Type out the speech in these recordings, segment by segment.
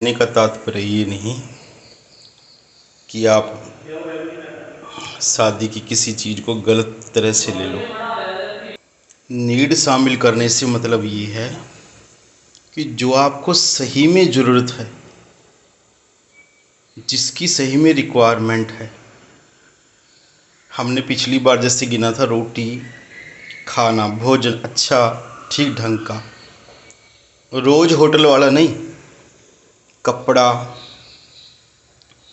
कहने का तात्पर्य ये नहीं कि आप शादी की किसी चीज़ को गलत तरह से ले लो। नीड शामिल करने से मतलब ये है कि जो आपको सही में ज़रूरत है, जिसकी सही में रिक्वायरमेंट है। हमने पिछली बार जैसे गिना था, रोटी, खाना, भोजन अच्छा ठीक ढंग का, रोज़ होटल वाला नहीं, कपड़ा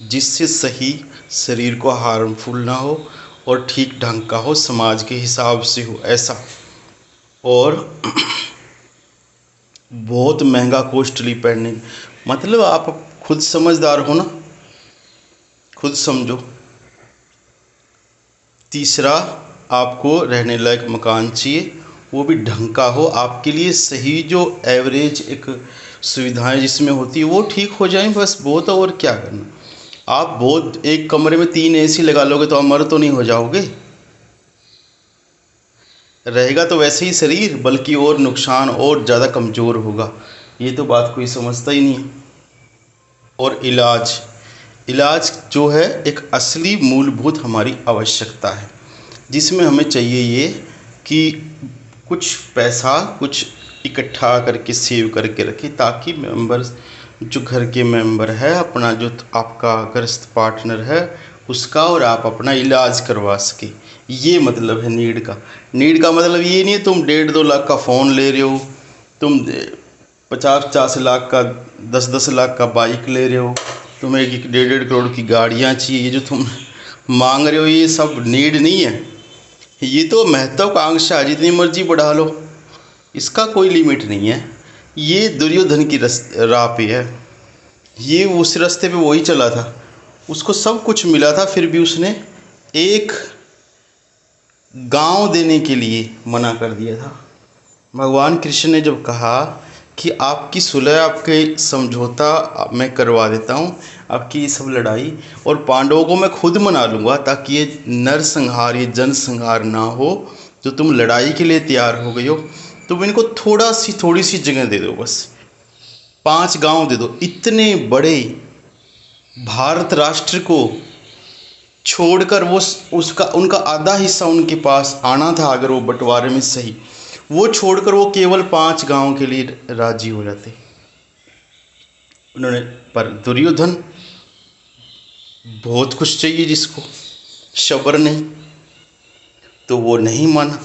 जिससे सही शरीर को हार्मफुल ना हो और ठीक ढंग का हो, समाज के हिसाब से हो ऐसा। और बहुत महंगा कॉस्टली पहनने, मतलब आप खुद समझदार हो ना, खुद समझो। तीसरा, आपको रहने लायक मकान चाहिए, वो भी ढंग का हो, आपके लिए सही, जो एवरेज एक सुविधाएं जिसमें होती है वो ठीक हो जाएं, बस बहुत। और क्या करना। आप बहुत एक कमरे में 3 एसी लगा लोगे तो अमर तो नहीं हो जाओगे। रहेगा तो वैसे ही शरीर, बल्कि और नुकसान और ज़्यादा कमज़ोर होगा। ये तो बात कोई समझता ही नहीं है। और इलाज, इलाज जो है एक असली मूलभूत हमारी आवश्यकता है, जिसमें हमें चाहिए ये कि कुछ पैसा कुछ इकट्ठा करके सेव करके रखें, ताकि मेंबर्स, जो घर के मेंबर है, अपना जो आपका ग्रस्त पार्टनर है उसका, और आप अपना इलाज करवा सके। ये मतलब है नीड का। नीड का मतलब ये नहीं है तुम 1.5-2 लाख का फ़ोन ले रहे हो, तुम 50-50 लाख का, 10-10 लाख का बाइक ले रहे हो, तुम्हें 1.5 करोड़ की गाड़ियाँ चाहिए। ये जो तुम मांग रहे हो ये सब नीड नहीं है, ये तो महत्वाकांक्षा है। जितनी मर्जी बढ़ा लो, इसका कोई लिमिट नहीं है। ये दुर्योधन की राह पे है। ये उस रास्ते पे वही चला था, उसको सब कुछ मिला था, फिर भी उसने एक गांव देने के लिए मना कर दिया था। भगवान कृष्ण ने जब कहा कि आपकी सुलह, आपके समझौता मैं करवा देता हूँ, आपकी ये सब लड़ाई, और पांडवों को मैं खुद मना लूँगा, ताकि ये नरसंहार, ये जनसंहार ना हो, जो तुम लड़ाई के लिए तैयार हो गए हो, तुम इनको थोड़ी सी जगह दे दो, बस 5 गांव दे दो। इतने बड़े भारत राष्ट्र को छोड़कर वो उसका उनका आधा हिस्सा उनके पास आना था, अगर वो बंटवारे में सही, वो छोड़कर वो केवल 5 गांव के लिए राजी हो जाते उन्होंने। पर दुर्योधन बहुत कुछ चाहिए जिसको, सब्र नहीं, तो वो नहीं माना।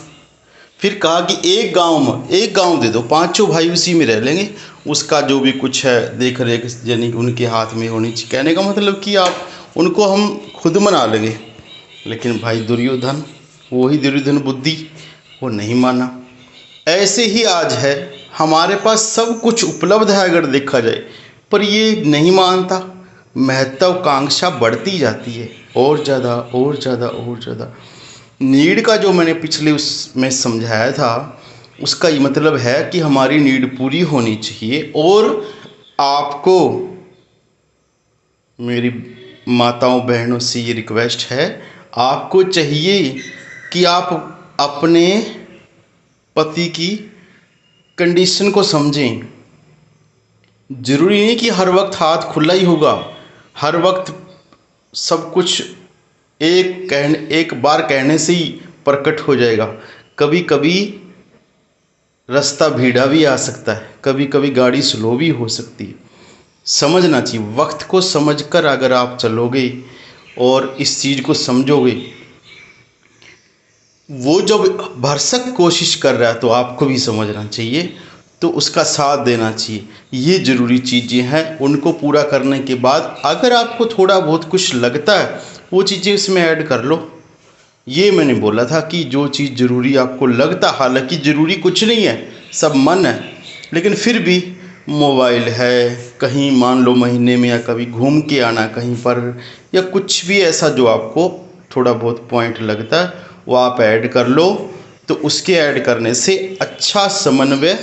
फिर कहा कि एक गांव दे दो, 5 भाई उसी में रह लेंगे, उसका जो भी कुछ है देख रेख यानी उनके हाथ में होनी चाहिए। कहने का मतलब कि आप उनको हम खुद मना लेंगे। लेकिन भाई दुर्योधन, वही दुर्योधन बुद्धि, वो नहीं माना। ऐसे ही आज है, हमारे पास सब कुछ उपलब्ध है अगर देखा जाए, पर ये नहीं मानता। महत्वाकांक्षा बढ़ती जाती है, और ज़्यादा और ज़्यादा और ज़्यादा। नीड का जो मैंने पिछले उसमें समझाया था, उसका ये मतलब है कि हमारी नीड पूरी होनी चाहिए। और आपको, मेरी माताओं बहनों से ये रिक्वेस्ट है, आपको चाहिए कि आप अपने पति की कंडीशन को समझें। ज़रूरी नहीं कि हर वक्त हाथ खुला ही होगा, हर वक्त सब कुछ एक बार कहने से ही प्रकट हो जाएगा। कभी कभी रास्ता भीड़ा भी आ सकता है, कभी कभी गाड़ी स्लो भी हो सकती है। समझना चाहिए, वक्त को समझकर अगर आप चलोगे और इस चीज़ को समझोगे, वो जब भरसक कोशिश कर रहा है तो आपको भी समझना चाहिए, तो उसका साथ देना चाहिए। ये ज़रूरी चीज़ें हैं, उनको पूरा करने के बाद अगर आपको थोड़ा बहुत कुछ लगता है, वो चीज़ें इसमें ऐड कर लो। ये मैंने बोला था कि जो चीज़ ज़रूरी आपको लगता, हालांकि ज़रूरी कुछ नहीं है, सब मन है, लेकिन फिर भी मोबाइल है, कहीं मान लो महीने में या कभी घूम के आना कहीं पर, या कुछ भी ऐसा जो आपको थोड़ा बहुत पॉइंट लगता है, वो आप ऐड कर लो। तो उसके ऐड करने से अच्छा समन्वय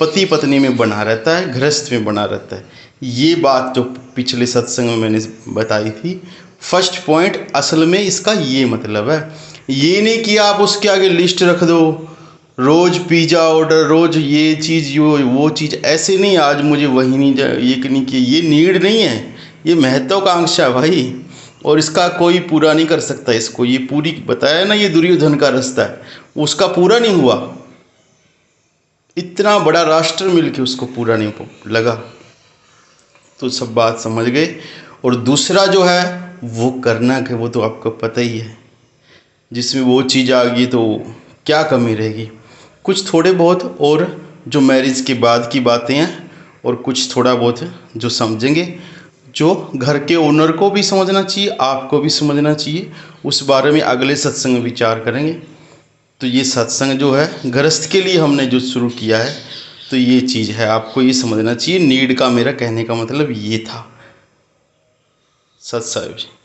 पति पत्नी में बना रहता है, गृहस्थ में बना रहता है। ये बात जो पिछले सत्संग में मैंने बताई थी, फर्स्ट पॉइंट, असल में इसका ये मतलब है। ये नहीं कि आप उसके आगे लिस्ट रख दो रोज़ पिज़्ज़ा ऑर्डर, रोज़ ये चीज़ वो चीज़, ऐसे नहीं आज मुझे वही नहीं ये नहीं कि ये नीड नहीं है, ये महत्वाकांक्षा है भाई। और इसका कोई पूरा नहीं कर सकता इसको। ये पूरी बताया ना, ये दुर्योधन का रास्ता है, उसका पूरा नहीं हुआ। इतना बड़ा राष्ट्र मिलके उसको पूरा नहीं लगा। तो सब बात समझ गए। और दूसरा जो है वो करना कि वो तो आपको पता ही है, जिसमें वो चीज़ आ गई तो क्या कमी रहेगी। कुछ थोड़े बहुत और जो मैरिज के बाद की बातें हैं, और कुछ थोड़ा बहुत जो समझेंगे, जो घर के ओनर को भी समझना चाहिए, आपको भी समझना चाहिए, उस बारे में अगले सत्संग में विचार करेंगे। तो ये सत्संग जो है गृहस्थ के लिए हमने जो शुरू किया है, तो ये चीज़ है, आपको ये समझना चाहिए। नीड का मेरा कहने का मतलब ये था। सत्संग।